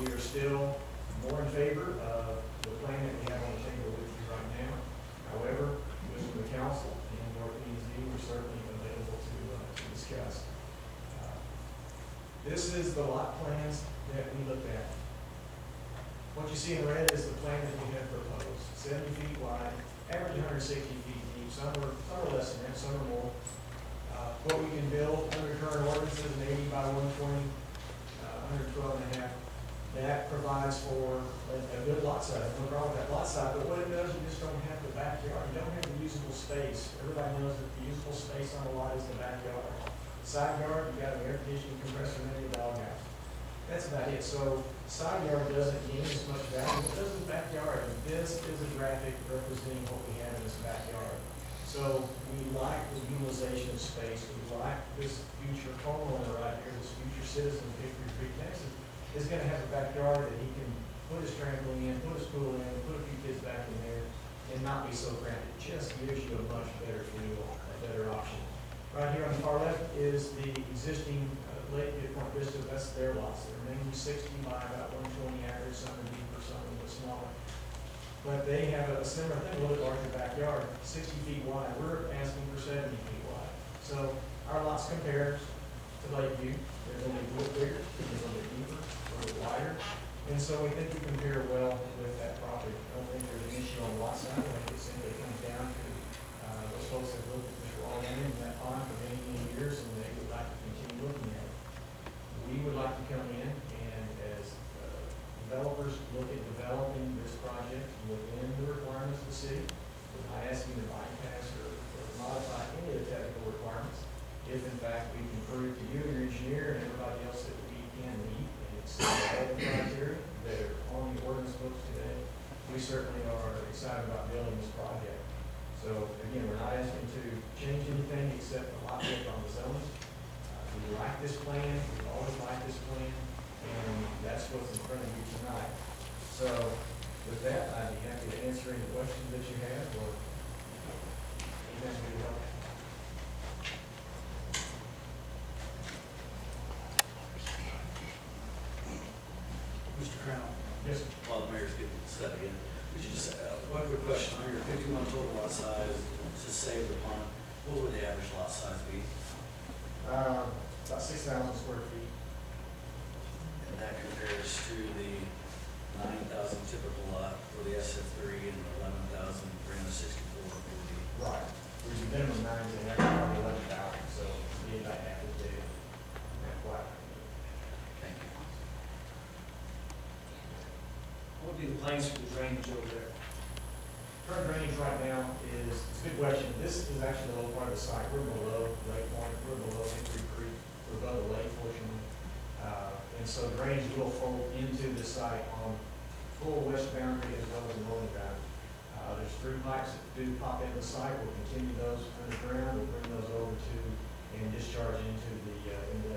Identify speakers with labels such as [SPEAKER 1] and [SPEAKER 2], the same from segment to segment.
[SPEAKER 1] we are still more in favor of the plan that we have on the table with you right now. However, with the council and your P&Z, we're certainly available to discuss. This is the lot plans that we looked at. What you see in red is the plan that we have proposed, 70 feet wide, average 160 feet deep. Some are less than that, some are more. What we can build under current ordinances, an 80 by 120, 112 and a half. That provides for a good lot size. No problem with that lot size, but what it does, you just don't have the backyard. You don't have the usable space. Everybody knows that the usable space on a lot is the backyard. Side yard, you got an air conditioning compressor, maybe a doghouse. That's about it. So side yard doesn't gain as much value as it does in the backyard. And this is a graphic representing what we have in this backyard. So we like the utilization of space. We like this future homeowner right here, this future citizen of Hickory Creek, Texas, is going to have a backyard that he can put his trampoline in, put his pool in, put a few kids back in there, and not be so cramped. It just gives you a much better feel, a better option. Right here on the far left is the existing Lake Point Vista. That's their lots. They're mainly 60 by about 120 average, some are deeper, some a little bit smaller. But they have a similar thing, a little bit larger backyard, 60 feet wide. We're asking for 70 feet wide. So our lots compare to Lakeview. They're going to be a little bigger, they're a little bit deeper, a little bit wider. And so we think we compare well with that property. I don't think there's an issue on the lot side. I think it simply comes down to those folks that looked at Mr. Allman in that pond for many, many years, and they would like to continue looking at it. We would like to come in and, as developers look at developing this project within the requirements of the city, we're not asking to bypass or modify any of the technical requirements. If in fact we can prove to you, your engineer, and everybody else that we can meet and exceed all the criteria that are on the ordinance books today, we certainly are excited about building this project. So again, we're not asking to change anything except the lot width on the zones. We like this plan, we've always liked this plan, and that's what's in front of you tonight. So with that, I'd be happy to answer any questions that you have or anything we can help.
[SPEAKER 2] Mr. Crown,
[SPEAKER 1] Yes, sir.
[SPEAKER 2] while the mayor's getting set again, would you just, one quick question, on your 51 total lot size, to save the pond, what would the average lot size be?
[SPEAKER 1] About 6,000 square feet.
[SPEAKER 2] And that compares to the 9,000 typical lot for the SF3 and 11,364 for the.
[SPEAKER 1] Right. There's a minimum 9 and a half, probably 11,000, so be about half a day. That flat.
[SPEAKER 2] Thank you.
[SPEAKER 3] What would be the plans for the drainage over there?
[SPEAKER 1] Current drainage right now is, it's a good question. This is actually the low part of the site. We're below Lake Point, we're below Hickory Creek, we're above the lake portion. And so drainage will fold into the site on full west boundary as well as the northern boundary. There's 3 pipes that do pop into the site. We'll continue those underground. We'll bring those over to and discharge into the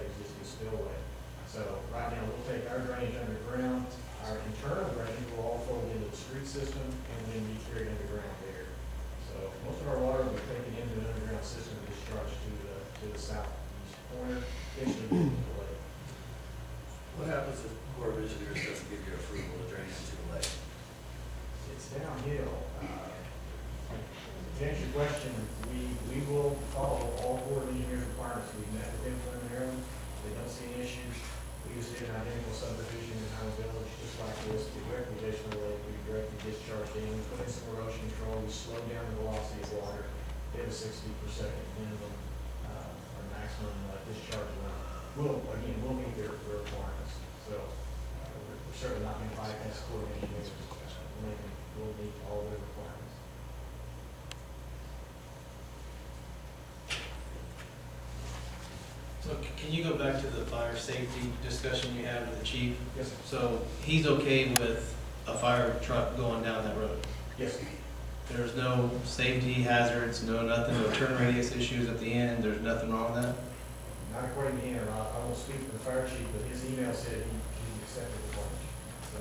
[SPEAKER 1] existing spillway. So right now we'll take our drainage underground. Our internal drainage will all fold into the street system and then be carried underground there. So most of our water will be taken into an underground system and discharged to the southeast corner, eventually into the lake.
[SPEAKER 2] What happens if the Corps of Engineers doesn't give you approval to drain into the lake?
[SPEAKER 1] It's downhill. To answer your question, we will follow all Corps of Engineers requirements. We've met with them preliminarily. They don't see any issues. We just did an identical subdivision in Howard Village, just like this, directly additional lake. We directly discharged in, we put in some erosion control, we slowed down the velocity of water, did a 60 per second minimum or maximum discharge amount. We'll meet their requirements. So we're certainly not going to bypass Corps of Engineers. We'll meet all their requirements.
[SPEAKER 4] So can you go back to the fire safety discussion you had with the chief?
[SPEAKER 1] Yes, sir.
[SPEAKER 4] So he's okay with a fire truck going down that road?
[SPEAKER 1] Yes, sir.
[SPEAKER 4] There's no safety hazards, no nothing, no turn radius issues at the end, there's nothing wrong with that?
[SPEAKER 1] Not according to him. I won't speak for the fire chief, but his email said he accepted the plunge. So,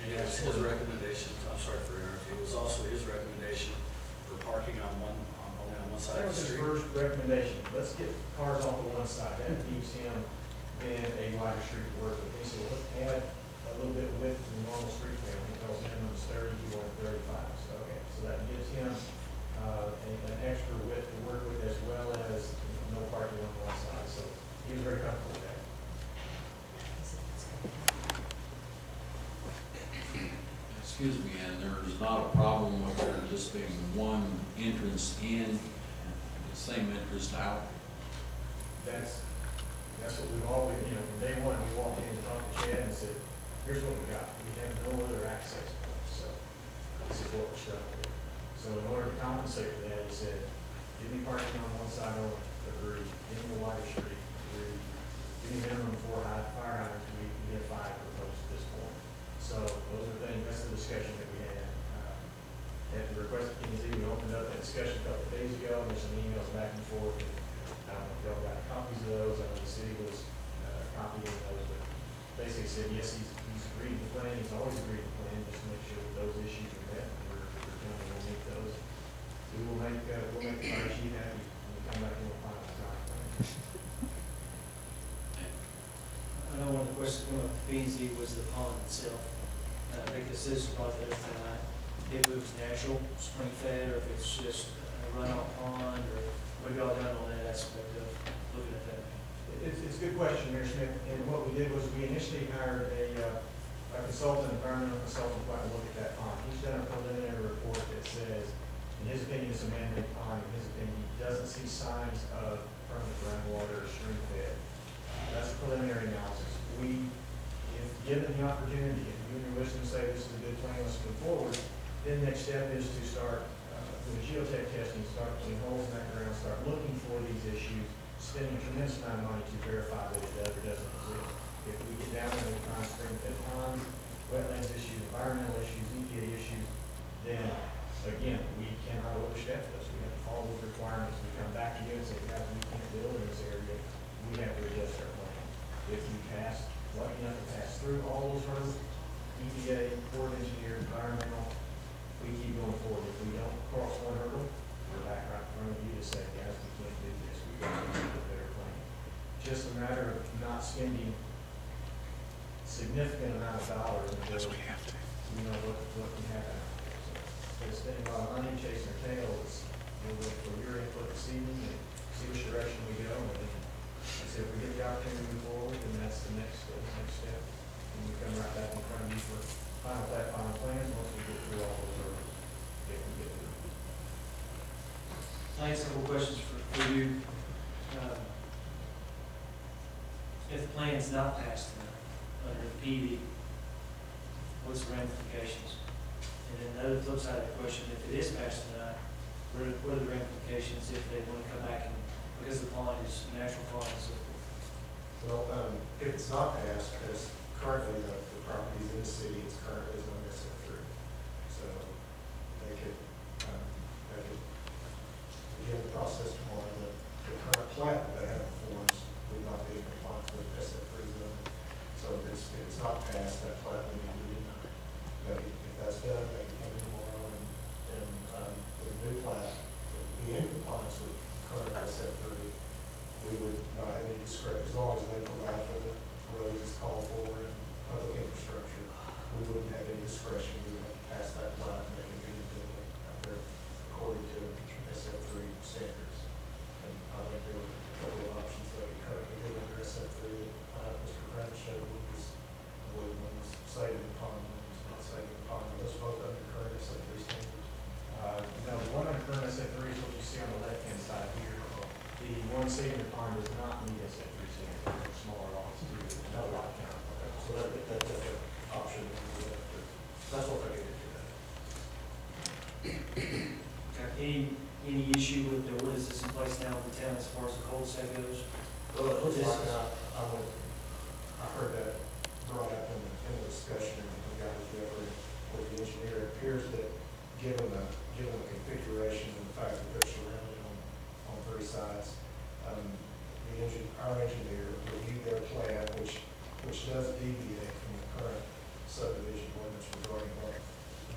[SPEAKER 2] It was his recommendation, I'm sorry for interrupting, it was also his recommendation for parking on only on one side
[SPEAKER 1] that
[SPEAKER 2] of
[SPEAKER 1] was
[SPEAKER 2] the
[SPEAKER 1] his
[SPEAKER 2] street.
[SPEAKER 1] first recommendation. Let's get cars off the one side. That keeps him in a wider street to work with. He said, well,
[SPEAKER 5] Excuse me, and there's not a problem with there just being one entrance in, the same entrance out?
[SPEAKER 1] That's what we've always, from day one, we walked in and talked to Chad and said, here's what we got. We have no other access points, so this is what we're stuck with. So in order to compensate for that, he said, give me parking on one side, agreed. Give me the wider street, agreed. Give me minimum 4 fire hydrants, we have 5 proposed at this point. So those are things, that's the discussion that we had. At the request of P and Z, we opened up that discussion a couple of days ago, and there's some emails back and forth. I don't know if y'all got copies of those. I know the city was copying those, but basically said, yes, he's agreed to the plan. He's always agreed to the plan, just to make sure that those issues are met. We're going to meet those. We will make the fire chief happy when we come back and we'll find a design plan.
[SPEAKER 3] I know one of the questions from P and Z was the pond itself. I think the citizens brought that up tonight. If it was natural, spring fed, or if it's just a runoff pond, or what y'all done on that aspect of looking at that?
[SPEAKER 1] It's a good question, Mayor Smith, and what we did was we initially hired a consultant, environmental consultant, to go out and look at that pond. He's done a preliminary report that says, in his opinion, it's a man-made pond. In his opinion, he doesn't see signs of permanent groundwater or stream fed. That's a preliminary analysis. If given the opportunity, if you and your wisdom say this is a good plan, let's move forward, then the next step is to start with the geotech testing, start putting holes in that ground, start looking for these issues, spending a tremendous amount of money to verify that it does or doesn't exist. If we get down there and we find spring fed ponds, wetlands issues, environmental issues, EPA issues, then again, we cannot overstep this. We have to follow those requirements. We come back to you and say, guys, we can't build in this area. We have to adjust our plan. If we pass, lucky enough to pass through all those hurdles, EPA, Corps of Engineers, environmental, we keep going forward. If we don't cross one hurdle, we're back right in front of you to say, guys, we can't do this. We've got to make a better plan. Just a matter of not spending significant amount of dollars until we know what can happen. So spending a lot of money chasing our tails, we'll look for your input this evening and see which direction we go. And then, like I said, if we get the opportunity to move forward, then that's the next step. And we come right back in front of you for final plans once we get through all those hurdles. If we get through.
[SPEAKER 3] I have a couple questions for you. If the plan's not passed tonight under the PD, what's the ramifications? And then the other flip side of the question, if it is passed tonight, what are the ramifications if they want to come back and, because the pond is a natural pond and so forth?
[SPEAKER 6] Well, if it's not passed, because currently the properties in the city is currently zoned SF3. So they could begin the process tomorrow. The current plat that they have before us would not be in compliance with SF3 zone. So if it's not passed, that plat would need to be denied. But if that's done, they can come in tomorrow and with a new plat, be in compliance with current SF3. We would not have any discretion, as long as they provide for the roads as called for and public infrastructure, we wouldn't have any discretion. We would have to pass that plat and make it be building out there according to SF3 standards. And I think there were a couple of options that we currently do under SF3 that Mr. Brown showed, was one was cited upon, one was not cited upon. Those both under current SF3 standards.
[SPEAKER 1] No, the one on current SF3 is what you see on the left-hand side here. The one sitting in the pond does not meet SF3 standards. They're smaller lots too. No lot count.
[SPEAKER 6] So that's an option. That's what they can do that.
[SPEAKER 3] Any issue with the ordinances in place now in the town as far as the cul-de-sac goes?
[SPEAKER 6] Well, it looks like I heard that brought up in the discussion and the guys with the engineer. It appears that given the configuration and the fact that they're surrounded on 3 sides, our engineer reviewed their plan, which does deviate from the current subdivision ordinance regarding what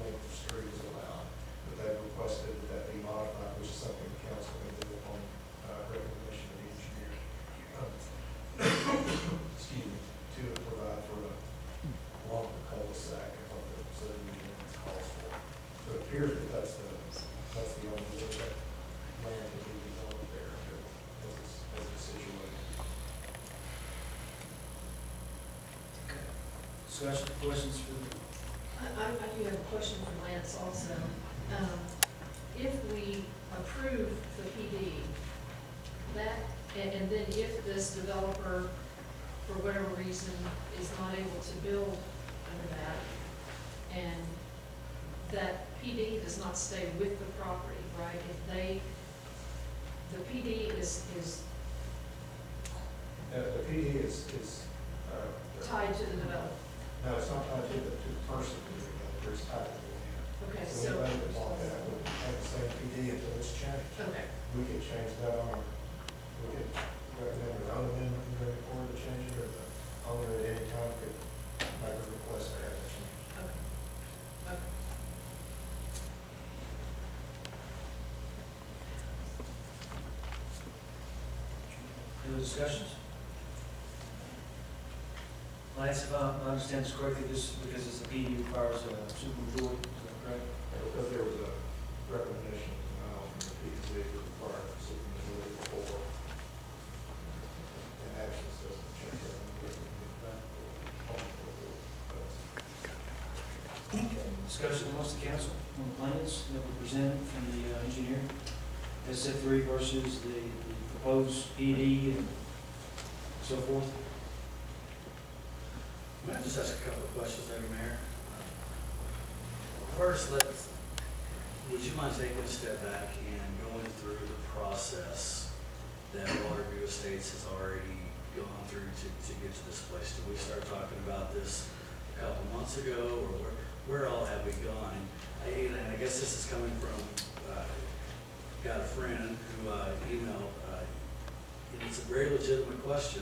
[SPEAKER 6] length of street is allowed. But they requested that be modified, which is something the council can do upon recommendation of the engineer. Excuse me, to provide for a longer cul-de-sac and what the subdivision ordinance calls for. So it appears that that's the only way that land can be developed there as a situation.
[SPEAKER 3] Discussion, questions for the
[SPEAKER 7] I do have a question for Lance also. If we approve the PD, that, and then if this developer, for whatever reason, is not able to build under that, and that PD does not stay with the property, right? If they, the PD is
[SPEAKER 6] The PD is,
[SPEAKER 7] tied to the developer.
[SPEAKER 6] no, it's not tied to the person who the developer is tied to the land.
[SPEAKER 7] Okay,
[SPEAKER 6] So
[SPEAKER 7] so,
[SPEAKER 6] anybody that bought that would have the same PD until it's changed.
[SPEAKER 7] okay,
[SPEAKER 6] We could change that on, we could recommend our own amendment and bring it forward to change it, or the owner at any time could make a request to have it changed.
[SPEAKER 7] okay, okay.
[SPEAKER 3] Any other discussions? Lance, if I understand this correctly, this, because it's a PD requires a supermajority, is that correct?
[SPEAKER 6] Because there was a recommendation from the PZ to require a supermajority before an action system change.
[SPEAKER 3] Discussion amongst the council on the plans that were presented from the engineer, SF3 versus the proposed PD and so forth.
[SPEAKER 2] May I just ask a couple of questions, Maybe Mayor? First, would you mind taking a step back and going through the process that Waterview Estates has already gone through to get to this place? Did we start talking about this a couple months ago, or where all have we gone? And I guess this is coming from, got a friend who emailed, and it's a very legitimate question.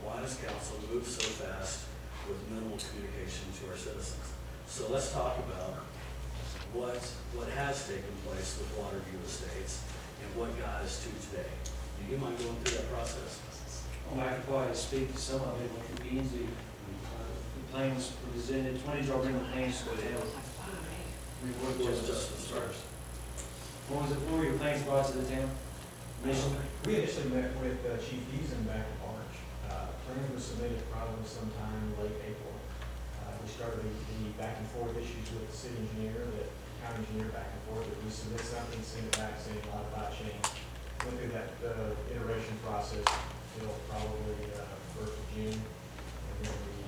[SPEAKER 2] Why does council move so fast with minimal communication to our citizens? So let's talk about what has taken place with Waterview Estates and what got us to today. Do you mind going through that process?
[SPEAKER 3] Well, I could probably speak to some of it, like the P and Z. The plans were presented, 20 draw in the plans, so they have. Report
[SPEAKER 2] Where's
[SPEAKER 3] just
[SPEAKER 2] Justin first?
[SPEAKER 3] What was it, what were your plans brought to the town? Initially?
[SPEAKER 1] We initially met with Chief Eason back in March. Plans were submitted probably sometime late April. We started the back and forth issues with the city engineer, the county engineer back and forth, that we submit something, send it back, saying modify, change. Went through that iteration process till probably first of June. And then we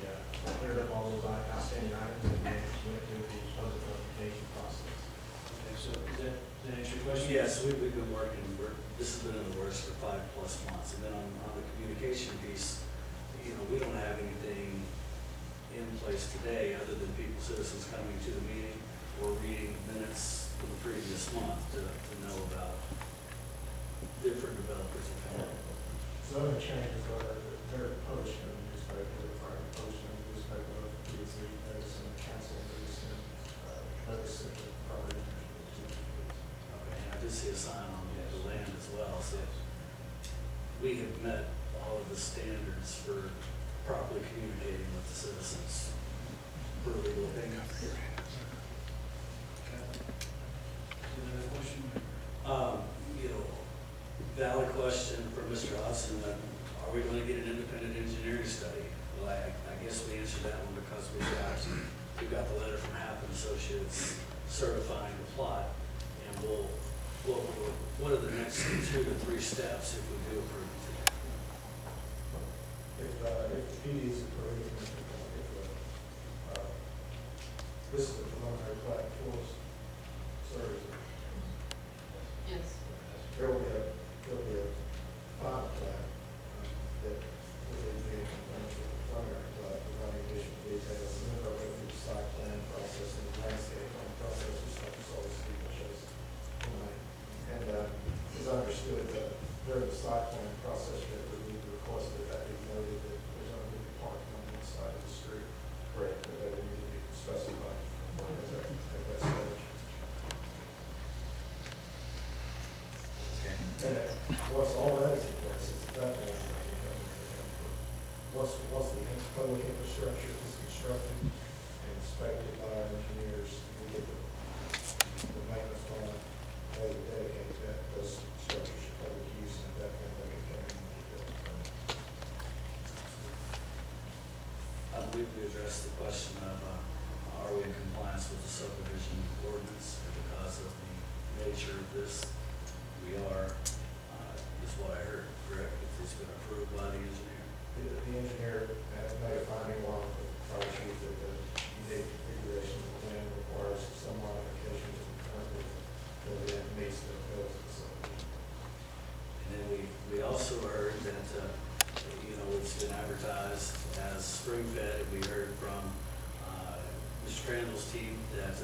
[SPEAKER 1] cleared up all those outstanding items and then went through the public notification process.
[SPEAKER 3] Okay, so does that answer your question?
[SPEAKER 2] Yes, we've been working, this has been in the works for 5+ months. And then on the communication piece, we don't have anything in place today other than citizens coming to the meeting or reading minutes from the previous month to know about different developers in town.
[SPEAKER 6] Some of the changes are, they're published in the newspaper, they're probably published in the newspaper, PZ notice and council notice and notice of the property.
[SPEAKER 2] Okay, and I did see a sign on the land as well, so we have met all of the standards for properly communicating with the citizens per legal opinion.
[SPEAKER 3] Any other question?
[SPEAKER 2] Valid question for Mr. Hudson, are we going to get an independent engineering study? Well, I guess we answered that one because we got the letter from Happen Associates certifying the plot, and what are the next 2 to 3 steps if we do approve it?
[SPEAKER 6] If the PD is approved, this is the preliminary plat for us, so
[SPEAKER 7] Yes.
[SPEAKER 6] there will be a final plat that will be in compliance with the preliminary plat, providing additional details, and then we'll go through the site plan process and the landscape plan process, just like you saw the Steve shows tonight. And as I understood, during the site plan process, that we requested that be noted that there's going to be parking on one side of the street. Correct. That would need to be specified. At that stage.
[SPEAKER 2] we addressed the question of, are we in compliance with the subdivision ordinance? And because of the nature of this, we are, is what I heard, correct? It's been approved by the engineer.
[SPEAKER 6] The engineer has made a finding along with the fire chief that the unique configuration of the plan requires some modifications in terms of whether it meets the codes of the subdivision.
[SPEAKER 2] And then we also heard that, it's been advertised as spring fed, and we heard from, Mr. Crandall's team that,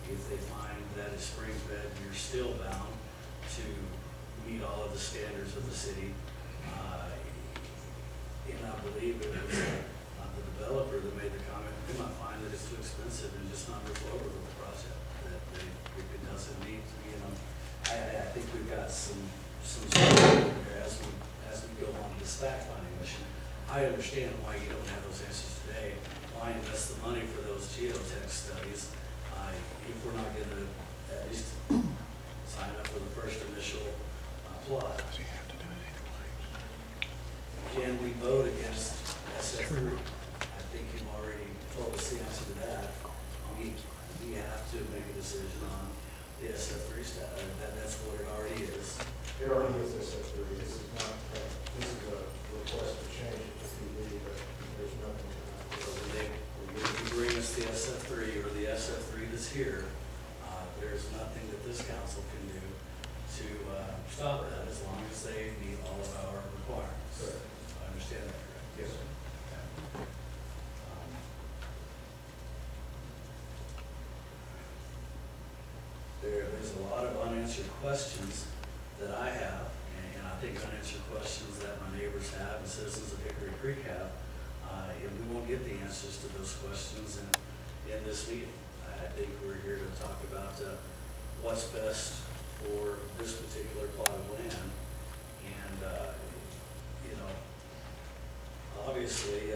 [SPEAKER 2] if they find that it's spring fed, you're still bound to meet all of the standards of the city. And I believe it was the developer that made the comment, we might find that it's too expensive and just not move forward with the project, that if it doesn't meet, I think we've got some there as we go on to this fact finding mission. I understand why you don't have those answers today, why invest the money for those geotech studies, if we're not gonna at least sign up for the first initial plot. Can we vote against SF3? I think you've already told us the answer to that. We have to make a decision on the SF3 status. That's what it already is.
[SPEAKER 6] It already is SF3. This is not, this is a request to change it to PD, but there's nothing.
[SPEAKER 2] So we bring us the SF3 or the SF3 that's here, there's nothing that this council can do to stop that as long as they meet all of our requirements.
[SPEAKER 6] Sure.
[SPEAKER 2] I understand that, correct?
[SPEAKER 6] Yes, sir.
[SPEAKER 2] There's a lot of unanswered questions that I have, and I think unanswered questions that my neighbors have and citizens of Hickory Creek have, and we won't get the answers to those questions in this meeting. I think we're here to talk about what's best for this particular plot of land, and, obviously,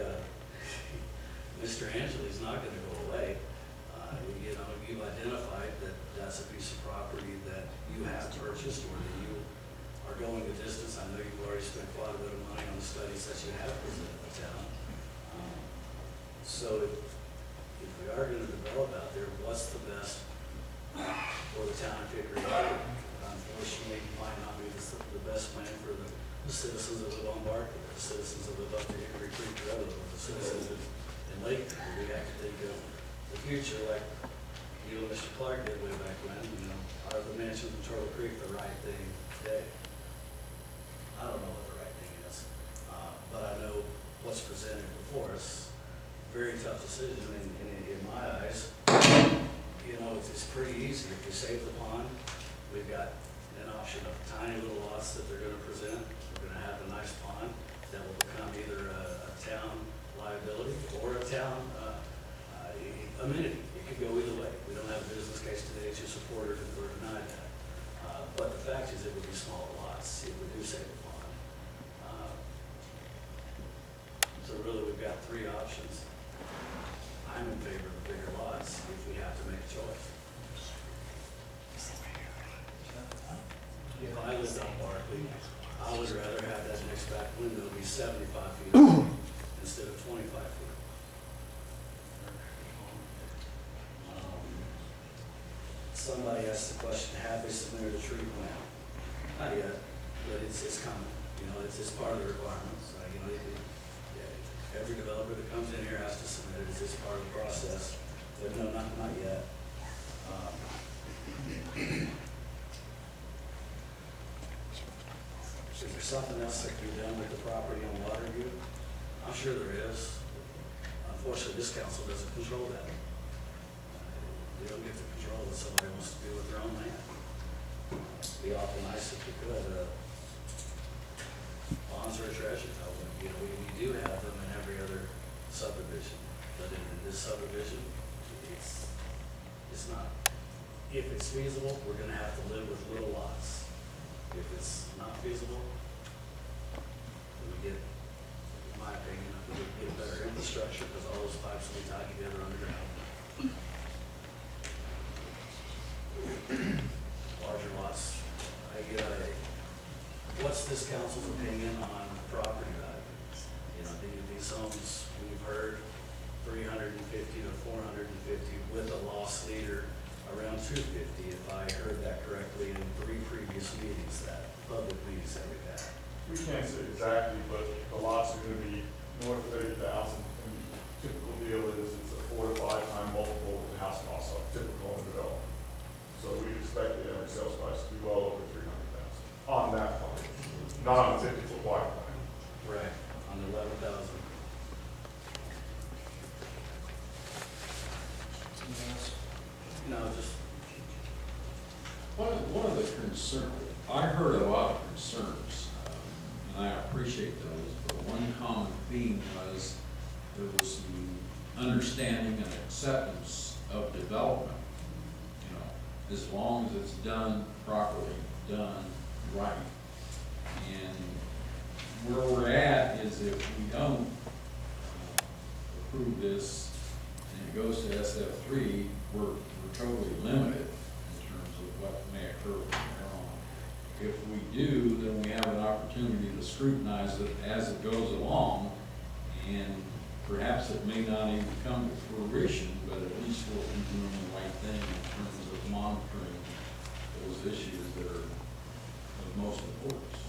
[SPEAKER 2] Mr. Angeli's not gonna go away. You've identified that that's a piece of property that you have purchased or that you are going the distance. I know you've already spent quite a bit of money on the studies that you have presented the town. So if we are gonna develop out there, what's the best for the town of Hickory Creek? Unfortunately, it might not be the best plan for the citizens that live on Barkley, the citizens that live up the Hickory Creek Road, or the citizens in Lake. We have to think of the future, like you and Mr. Clark did way back when, are the mansions in Turtle Creek the right thing today? I don't know what the right thing is, but I know what's presented before us. Very tough decision, and in my eyes, it's pretty easy. If we save the pond, we've got an option of tiny little lots that they're gonna present. We're gonna have a nice pond that will become either a town liability or a town amenity. It could go either way. We don't have a business case today to support or deny that. But the fact is, it would be smaller lots if we do save the pond. So really, we've got three options. I'm in favor of the bigger lots if we have to make a choice. If I lived on Barkley, I would rather have that next back window be 75 feet away instead of 25 feet. Somebody asked the question, have they submitted a tree plan? Not yet, but it's coming. It's part of the requirements. Every developer that comes in here has to submit it. It's part of the process. But no, not yet. Is there something else that can be done with the property on Waterview? I'm sure there is. Unfortunately, this council doesn't control that. They don't get to control what somebody wants to do with their own land. It'd be awful nice if we could. Bonds are a treasure, though. We do have them in every other subdivision, but in this subdivision, it's not. If it's feasible, we're gonna have to live with little lots. If it's not feasible, we get, in my opinion, we get better infrastructure because all those pipes will be tied together underground. Larger lots. What's this council's opinion on property value? These homes we've heard for 250, if I heard that correctly, in 3 previous meetings, that public meetings that we've had.
[SPEAKER 8] We can't say exactly, but the lots are gonna be north of 30,000. And the typical deal is it's a 4 to 5 time multiple of the house costs, are typical in development. So we expect the average sales price to be well over 300,000 on that part, not on the 50-foot wide line.
[SPEAKER 2] Right. On the 11,000.
[SPEAKER 3] Something else?
[SPEAKER 2] No, just,
[SPEAKER 5] One of the concerns, I heard a lot of concerns, and I appreciate those, but one common theme was there was some understanding and acceptance of development. You know, as long as it's done properly, done right. And where we're at is if we don't approve this and it goes to SF3, we're totally limited in terms of what may occur from there on. If we do, then we have an opportunity to scrutinize it as it goes along, and perhaps it may not even come to fruition, but at least we'll be doing the right thing in terms of monitoring those issues that are of most importance.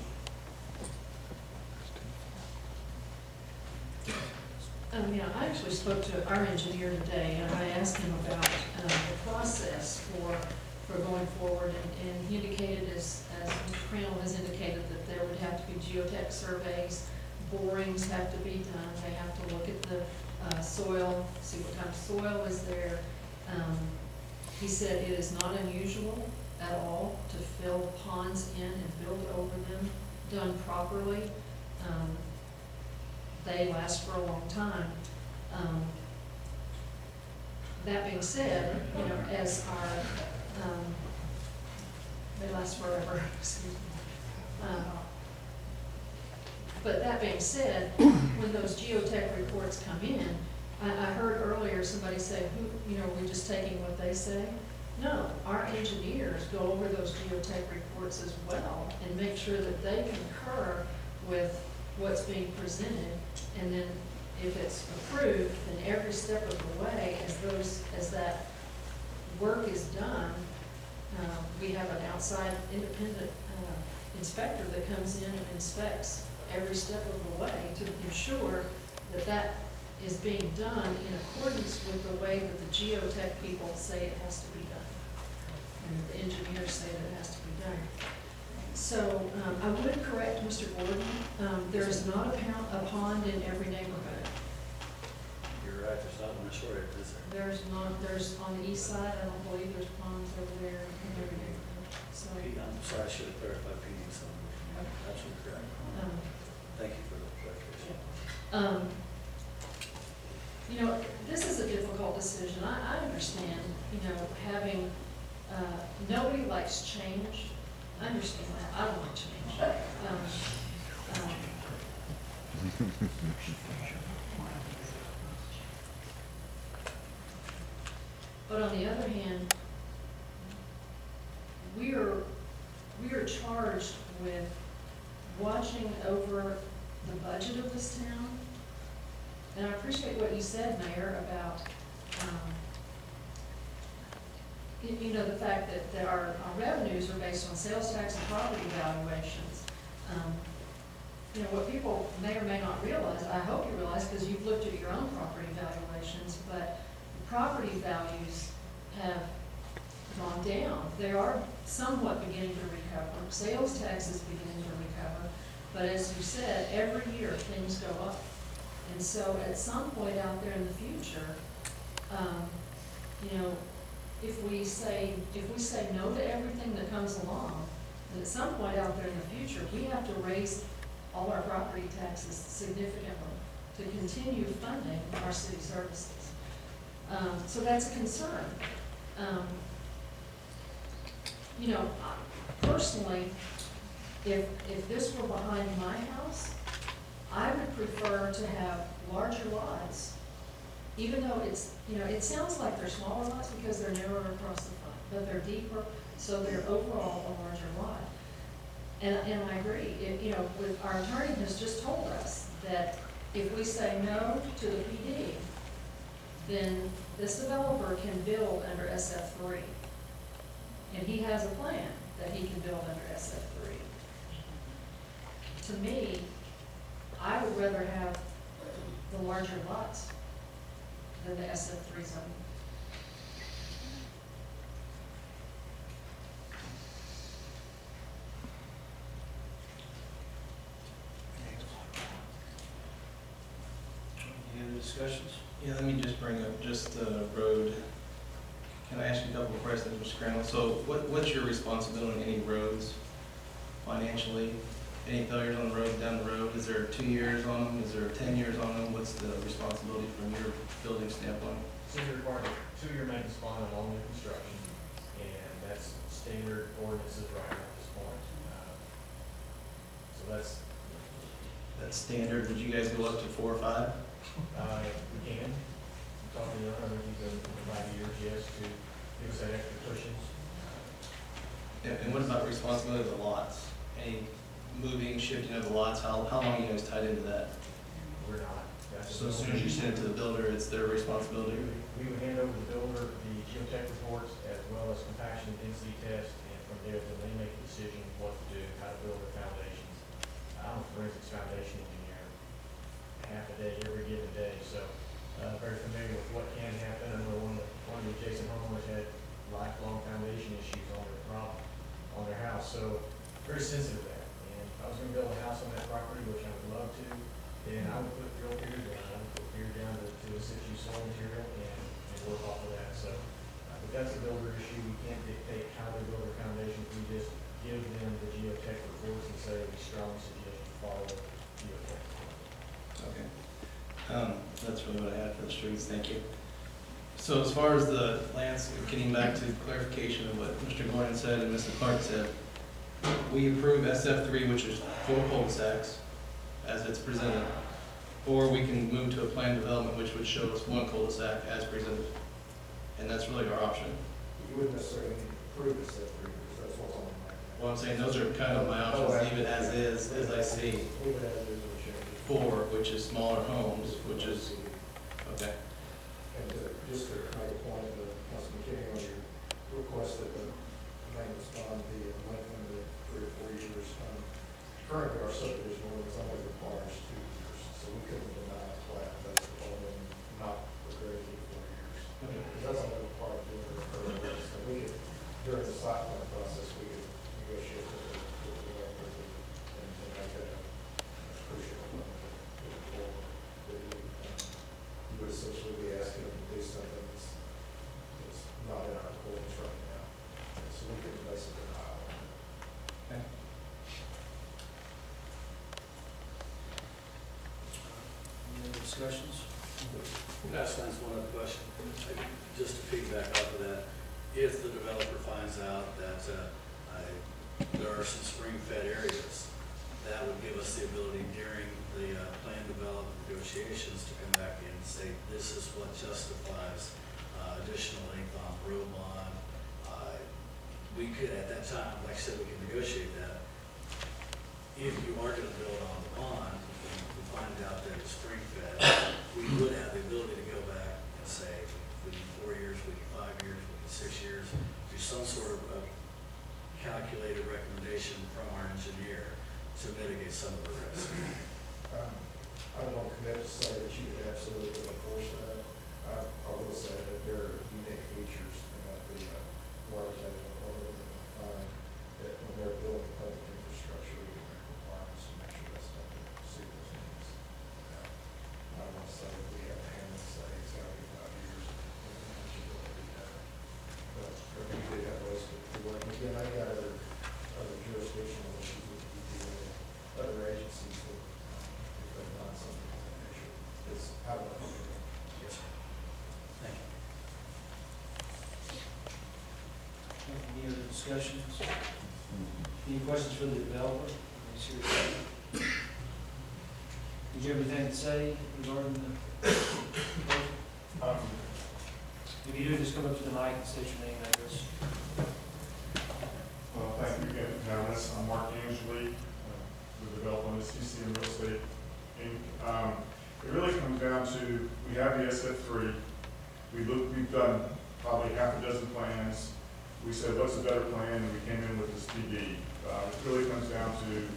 [SPEAKER 7] Yeah, I actually spoke to our engineer today, and I asked him about the process for going forward, and he indicated, as Mr. Crandall has indicated, that there would have to be geotech surveys, borings have to be done, they have to look at the soil, see what kind of soil is there. He said it is not unusual at all to fill ponds in and build over them, done properly. They last for a long time. That being said, you know, as our, they last forever, excuse me. But that being said, when those geotech reports come in, I heard earlier somebody say, who, you know, we're just taking what they say. No, our engineers go over those geotech reports as well and make sure that they concur with what's being presented, and then if it's approved, then every step of the way, as that work is done, we have an outside independent inspector that comes in and inspects every step of the way to ensure that that is being done in accordance with the way that the geotech people say it has to be done, and the engineers say that it has to be done. So I would correct Mr. Gordon, there is not a pond in every neighborhood.
[SPEAKER 2] you're right, there's not one short, is there?
[SPEAKER 7] There's not, there's on the east side, I don't believe there's ponds over there in every neighborhood, so.
[SPEAKER 2] Pete, I'm sorry, I should have clarified Pete, so absolutely correct.
[SPEAKER 7] um,
[SPEAKER 2] Thank you for the clarification.
[SPEAKER 7] You know, this is a difficult decision, I understand, you know, having, nobody likes change. I understand that, I don't like change. But on the other hand, we are charged with watching over the budget of this town. And I appreciate what you said, Mayor, about, you know, the fact that our revenues are based on sales tax and property valuations. You know, what people may or may not realize, I hope you realize, because you've looked at your own property valuations, but property values have gone down. They are somewhat beginning to recover. Sales tax is beginning to recover. But as you said, every year things go up. And so at some point out there in the future, you know, if we say no to everything that comes along, then at some point out there in the future, we have to raise all our property taxes significantly to continue funding our city services. So that's a concern. You know, personally, if this were behind my house, I would prefer to have larger lots, even though it's, you know, it sounds like they're smaller lots because they're narrower across the front, but they're deeper, so they're overall a larger lot. And I agree, you know, our attorney has just told us that if we say no to the PD, then this developer can build under SF3. and he has a plan that he can build under SF3. To me, I would rather have the larger lots than the SF3 zone.
[SPEAKER 3] Any other discussions?
[SPEAKER 4] Yeah, let me just bring up just the road. Can I ask you a couple of questions, Mr. Crandall? So what's your responsibility on any roads financially? Any failures on the road, down the road? Is there 2 years on them? Is there 10 years on them? What's the responsibility from your building standpoint?
[SPEAKER 1] So you're required a 2-year maintenance bond on all new construction, and that's standard ordinances right at this point. So
[SPEAKER 4] That's standard. Would you guys go up to 4 or 5?
[SPEAKER 1] we can, talk to the owner, he's been 5 years, yes, to give us that extra cushion.
[SPEAKER 4] And what about responsibility of the lots? Any moving, shifting of the lots? How long are you guys tied into that?
[SPEAKER 1] We're not. That's
[SPEAKER 4] So as soon as you send it to the builder, it's their responsibility?
[SPEAKER 1] We would hand over the builder the geotech reports as well as compaction density test, and from there, then they make a decision what to do, how to build their foundations. I'm a forensics foundation engineer, half a day, every given day, so, very familiar with what can happen. I know one of the adjacent homeowners had lifelong foundation issues on their problem, on their house, so very sensitive to that. And if I was gonna build a house on that property, which I would love to, then I would put drill piers down, I would put pier down to a 6U soil material and work off of that, so. But that's a builder issue, we can't dictate how they build their foundations, we just give them the geotech reports and say, we strongly suggest you follow the geotech.
[SPEAKER 4] Okay. That's really what I had for the streets, thank you. So as far as the lands, getting back to clarification of what Mr. Gordon said and Mr. Clark said, we approve SF3, which is 4 cul-de-sacs, as it's presented, or we can move to a planned development, which would show us 1 cul-de-sac as presented. And that's really our option.
[SPEAKER 6] You wouldn't necessarily need to approve this at three, because that's what's on the market.
[SPEAKER 4] Well, I'm saying those are kind of my options, leave it as is, as I see.
[SPEAKER 6] Leave it as is or change it.
[SPEAKER 4] 4, which is smaller homes, which is, okay.
[SPEAKER 6] And just to make a point, Councilman King, on your request that the maintenance bond be lengthened to 3 or 4 years, currently our subdivision ordinance only requires 2 years, so we couldn't deny a plat that's only not for greater than 4 years. Because that's only required to do it, so we could, during the site plan process, we could negotiate with the developer and make that a crucial one to forward. You would essentially be asking them to do something that's not in our ordinance right now, so we could basically deny on it.
[SPEAKER 4] Okay.
[SPEAKER 3] Any other discussions?
[SPEAKER 2] Can I ask one other question? Just to piggyback off of that, if the developer finds out that there are some spring-fed areas, that would give us the ability during the plan development negotiations to come back in and say, this is what justifies additional length on the road bond. We could, at that time, like I said, we could negotiate that. If you are gonna build on the bond, and we find out that it's spring-fed, we would have the ability to go back and say, we need 4 years, we need 5 years, we need 6 years, do some sort of calculated recommendation from our engineer to mitigate some of the risk.
[SPEAKER 6] I don't want to commit to say that you could absolutely enforce that. I will say that there are unique features about the water table or that when they're building public infrastructure, we make requirements to make sure that's not going to suit those needs. I don't want to say that we have to hand and say it's got to be 5 years. But we do have ways to work. And again, I got other jurisdictional issues with EPA, other agencies that if they find something of that nature, it's out of our control.
[SPEAKER 2] Yes, sir. Thank you.
[SPEAKER 3] Any other discussions? Any questions for the developer? Let me see what you have. Did you have anything to say regarding the proposal? If you do, just come up to the mic and state your name and address.
[SPEAKER 8] Well, thank you again, Dennis. I'm Mark Angeli, the developer of CCM Real Estate Inc. It really comes down to, we have the SF3. We've done probably half a dozen plans. we said, what's a better plan, and we came in with this PD. It really comes down to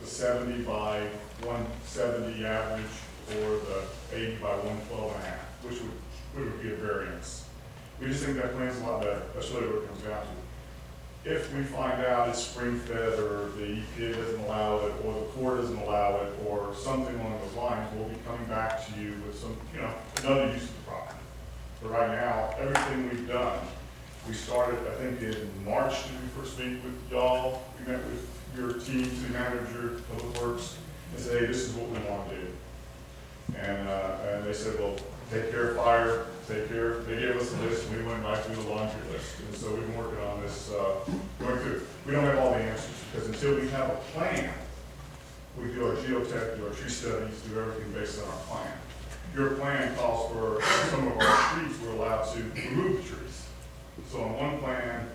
[SPEAKER 8] the 70 by 170 average, or the 80 by 112 and a half, which would be a variance. We just think that plan's a lot better. That's really what it comes down to. If we find out it's spring fed, or the EPA doesn't allow it, or the Corps doesn't allow it, or something along those lines, we'll be coming back to you with some, another use of the property. But right now, everything we've done, we started, I think in March, did we first meet with y'all? We met with your team, city manager, Public Works, and said, hey, this is what we want to do. And they said, well, take care of fire, take care, they gave us a list, and we went right through the laundry list. And so we've been working on this, going through. We don't have all the answers, because until we have a plan, we do our geotech, do our tree studies, do everything based on our plan. Your plan calls for some of our trees, we're allowed to remove the trees. So on one plan,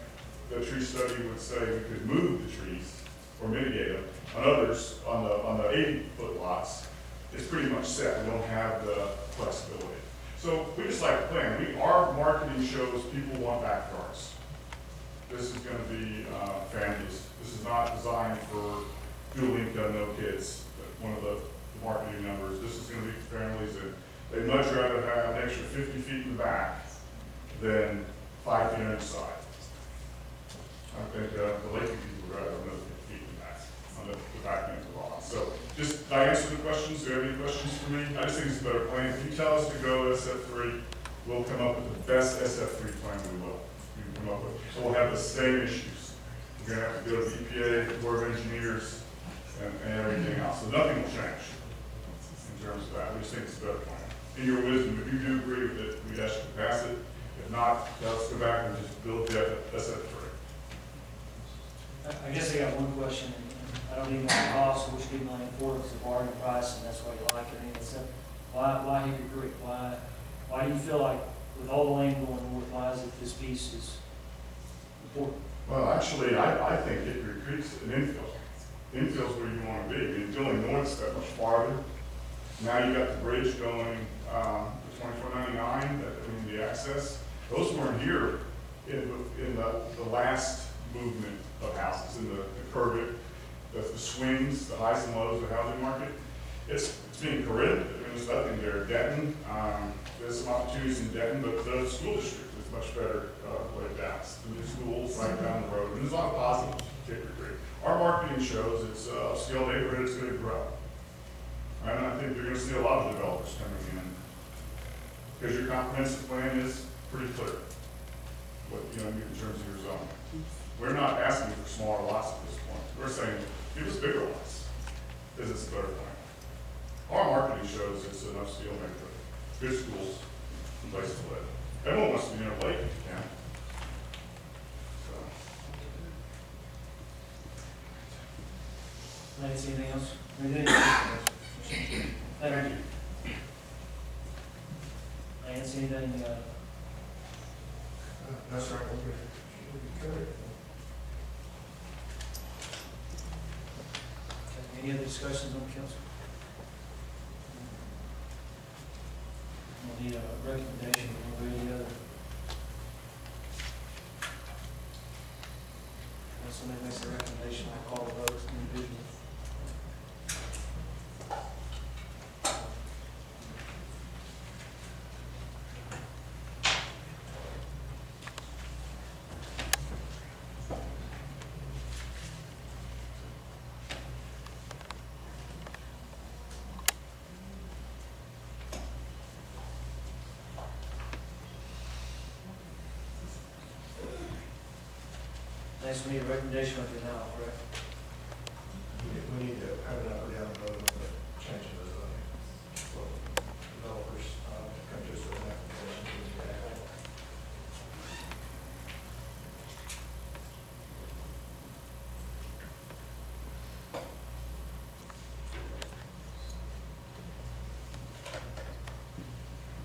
[SPEAKER 8] the tree study would say we could move the trees or mitigate them. On others, on the 80-foot lots, it's pretty much set. We don't have the flexibility. So we just like the plan. Our marketing shows people want backyards. This is going to be families. This is not designed for dual income, no kids. One of the marketing numbers. This is going to be for families that they'd much rather have an extra 50 feet in the back than 5 feet on each side. I think the Lakeview people would rather have another 50 feet in the back, on the back end of the lot. So just, I answer the questions. Do you have any questions for me? I just think it's a better plan. If you tell us to go SF3, we'll come up with the best SF3 plan we will. We can come up with. So we'll have the same issues. We're going to have to go to the EPA, Corps of Engineers, and everything else. So nothing will change in terms of that. We just think it's a better plan. In your wisdom, if you do agree with it, we'd ask you to pass it. If not, let's go back and just build the SF3.
[SPEAKER 3] I guess I got one question, and I don't even want to cost, which give my importance of bargain price, and that's why you like it. And it's why Hickory Creek? Why do you feel like with all the land going north, why is it this piece is important?
[SPEAKER 8] Well, actually, I think Hickory Creek's an infill. Infill's where you want to be. I mean, going north's that much farther. Now you got the bridge going, the 2499, the access. Those weren't here in the last movement of houses, in the curve, the swings, the highs and lows of the housing market. It's being corrected. I mean, there's nothing there. Denton, there's some opportunities in Denton, but the school district is much better laid down. The new schools right down the road. And there's a lot of positives to Hickory Creek. Our marketing shows it's a skilled neighborhood, it's going to grow. And I think you're going to see a lot of developers coming in, because your comprehensive plan is pretty clear, what in terms of your zone. We're not asking for smaller lots at this point. We're saying, give us bigger lots. This is a better plan. Our marketing shows it's an upscale neighborhood, good schools, place to live. Everyone wants to be near a lake if you can.
[SPEAKER 3] Lance, anything else? Anything else? Thank you. Lance, anything?
[SPEAKER 6] No, sir, we'll be covered.
[SPEAKER 3] Any other discussions on council? We'll need a recommendation one way or the other. When somebody makes a recommendation, I call the vote individually. Next, we need a recommendation of denial, correct?
[SPEAKER 6] We need to have an up or down vote on the change of the zoning. So developers come to us with an application.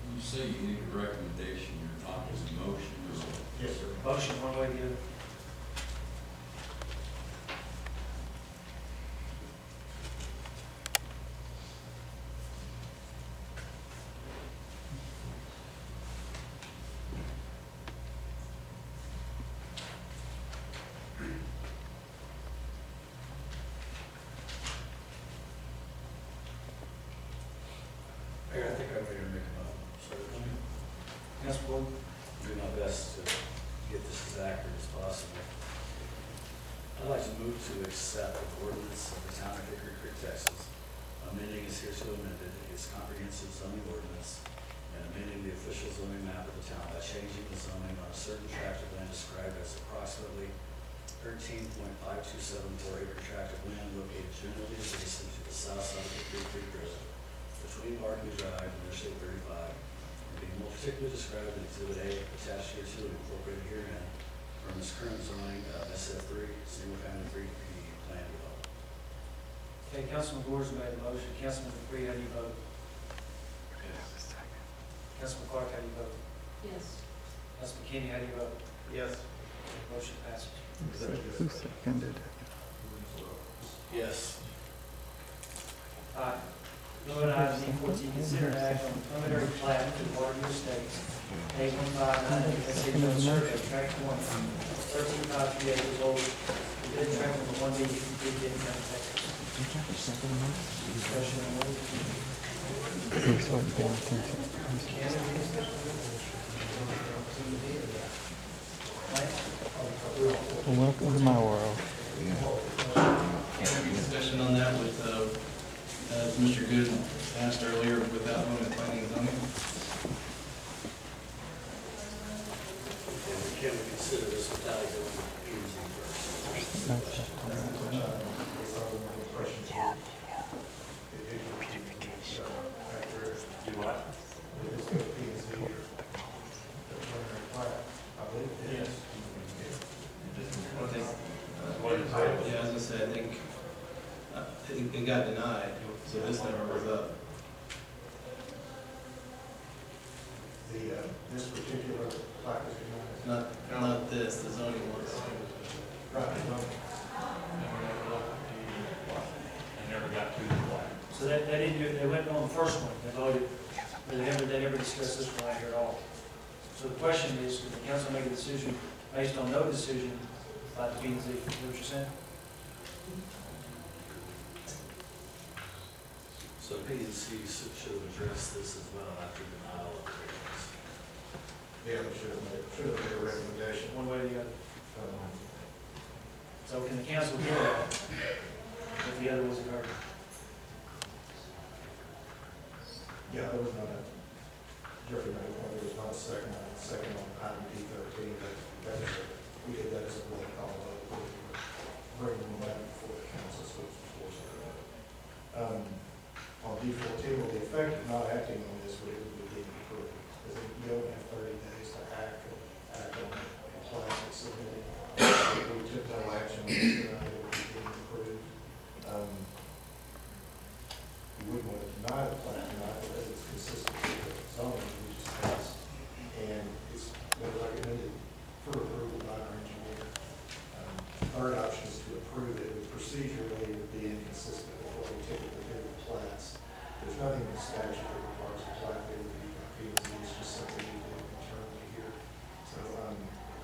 [SPEAKER 5] When you say you need a recommendation, you're talking a motion or?
[SPEAKER 6] Yes, sir.
[SPEAKER 3] Motion one way or the other. Council Gordon?
[SPEAKER 2] Do my best to get this as accurate as possible. I'd like to move to accept the ordinance of the town of Hickory Creek, Texas, amending is hereto amended, its comprehensive zoning ordinance, and amending the official zoning map of the town by changing the zoning on a certain tract of land described as approximately 13.5274 acre tract of land located generally adjacent to the south side of Hickory Creek Road between Barkley Drive and Interstate 35, and being more particularly described in Exhibit A attached here to and incorporated herein from its current zoning of SF3, single family 3P plan development.
[SPEAKER 3] Okay, Councilman Gordon made the motion. Councilman Dupree, how do you vote? Councilman Clark, how do you vote?
[SPEAKER 7] Yes.
[SPEAKER 3] Councilman Kenny, how do you vote?
[SPEAKER 4] Yes.
[SPEAKER 3] Motion passes.
[SPEAKER 9] Who seconded it?
[SPEAKER 2] Yes.
[SPEAKER 3] Moving on to D14, consider an act on the preliminary plat for the Waterview Estates, A159, SA survey, tract 1, 13.53 acres old, within tract number 1B, completed in County, Texas. Discussion on what?
[SPEAKER 9] Who's not paying attention? Welcome to my world.
[SPEAKER 4] Discussion on that with, as Mr. Good asked earlier, without going to planning and zoning.
[SPEAKER 2] And can we consider this without going to P and Z first?
[SPEAKER 9] That's it.
[SPEAKER 8] Do what? Yes.
[SPEAKER 4] I think,
[SPEAKER 8] What is it?
[SPEAKER 4] yeah, as I said, I think it got denied, so this never was up.
[SPEAKER 6] This particular plat is denied.
[SPEAKER 4] Not this, the zoning was.
[SPEAKER 6] Right.
[SPEAKER 8] I never got to the plan.
[SPEAKER 3] So they didn't do, they went on the first one, they voted, but they never discussed this one right here at all. So the question is, did the council make a decision based on no decision by the P and Z? Is that what you're saying?
[SPEAKER 2] So P and Z should address this as well after denial of the variance.
[SPEAKER 6] Yeah, we should have made a recommendation.
[SPEAKER 3] One way or the other.
[SPEAKER 6] Um,
[SPEAKER 3] So can the council do that if the other was occurred?
[SPEAKER 6] Yeah, there was not a, Jeffrey made a point, there was not a second on item D13, that was, we did that as a roll call vote, bring them back before the council, so it's before so. On D14, with the effect of not acting on this, we would be deemed approved, because you only have 30 days to act on it, and plan it submitted. If we took no action on this tonight, it would be deemed approved. We wouldn't want to deny the plan tonight because it's consistent with the zoning we just passed. And it's been recommended for approval by our engineer. Third option is to approve it, but procedurally it would be inconsistent with what we typically do with plats. There's nothing in the statute that requires a plat that would be by P&Z, it's just something we do internally here. So I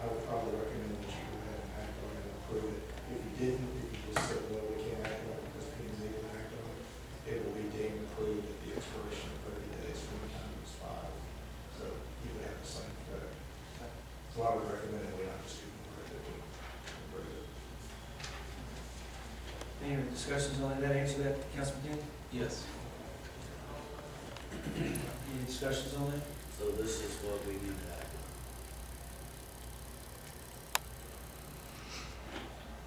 [SPEAKER 6] would probably recommend that you go ahead and act on it and approve it. If you didn't, if you just said, well, we can't act on it because P&Z didn't act on it, it will be deemed approved at the expiration of 30 days from the time it was filed. So you would have the same effect. So I would recommend that we not just ignore it, that we approve it.
[SPEAKER 3] Any other discussions on that, answer that, Councilman King?
[SPEAKER 4] Yes.
[SPEAKER 3] Any discussions on that?
[SPEAKER 2] So this is what we need to act on.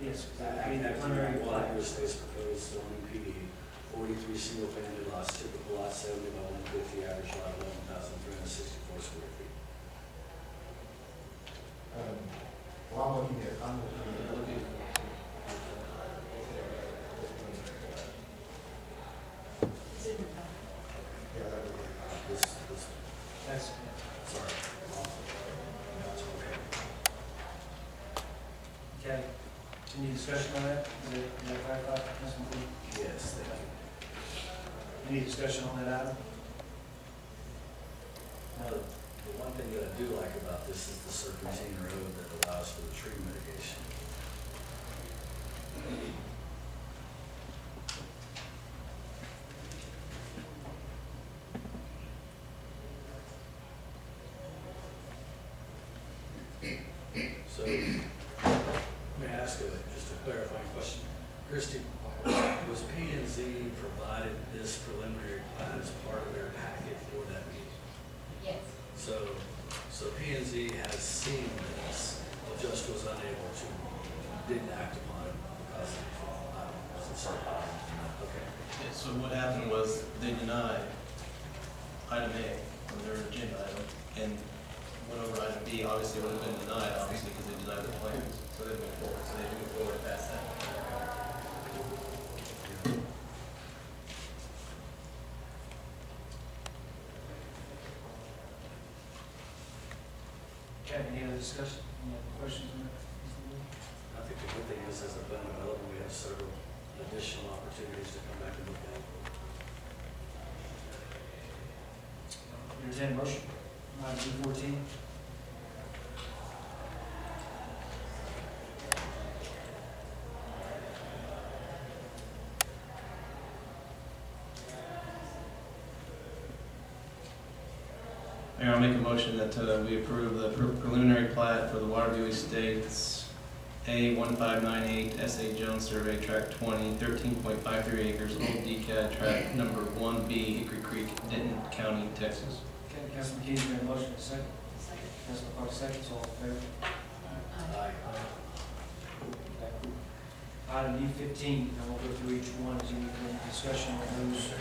[SPEAKER 3] Yes, that would be the preliminary plat.
[SPEAKER 2] Waterview Estates proposed zoning PD, 43 single-family lots, typical lot 70 by 150, average lot 11,364 square feet.
[SPEAKER 6] Well, I'm looking at.
[SPEAKER 7] It's in your packet.
[SPEAKER 6] Yeah, that would be.
[SPEAKER 2] This,
[SPEAKER 3] That's,
[SPEAKER 2] sorry, wrong. That's okay.
[SPEAKER 3] okay. Any discussion on that? Is that clarified, Councilman King?
[SPEAKER 2] Yes, thank you.
[SPEAKER 3] Any discussion on that item?
[SPEAKER 2] Now, the one thing that I do like about this is the serpentine road that allows for the tree mitigation. So, may I ask just a clarifying question? Christie, was P and Z provided this preliminary plat as part of their packet for that meeting?
[SPEAKER 10] Yes.
[SPEAKER 2] So P and Z has seen this, but just was unable to, didn't act upon it because of some okay.
[SPEAKER 4] Yeah, so what happened was they denied item A on their agenda item and went over item B. Obviously, it would have been denied, obviously, because they denied the plans. So they moved forward, so they moved forward past that.
[SPEAKER 3] Okay, any other discussion, any other questions on that?
[SPEAKER 2] I think the good thing is, as a plan development, we have several additional opportunities to come back and look at.
[SPEAKER 3] Entertained motion, item B14.
[SPEAKER 4] Mayor, I'll make a motion that we approve the preliminary plat for the Waterview Estates A 1598 S.A. Jones Survey, Tract 20, 13.53 acres, Old DCAD, Tract number 1B, Hickory Creek, Denton County, Texas.
[SPEAKER 3] Okay, Councilman Keyes made a motion, second.
[SPEAKER 10] Second.
[SPEAKER 3] Councilman Clark, second, all in favor?
[SPEAKER 2] Aye.
[SPEAKER 3] Item B15, I won't go through each one, as you need discussion on those.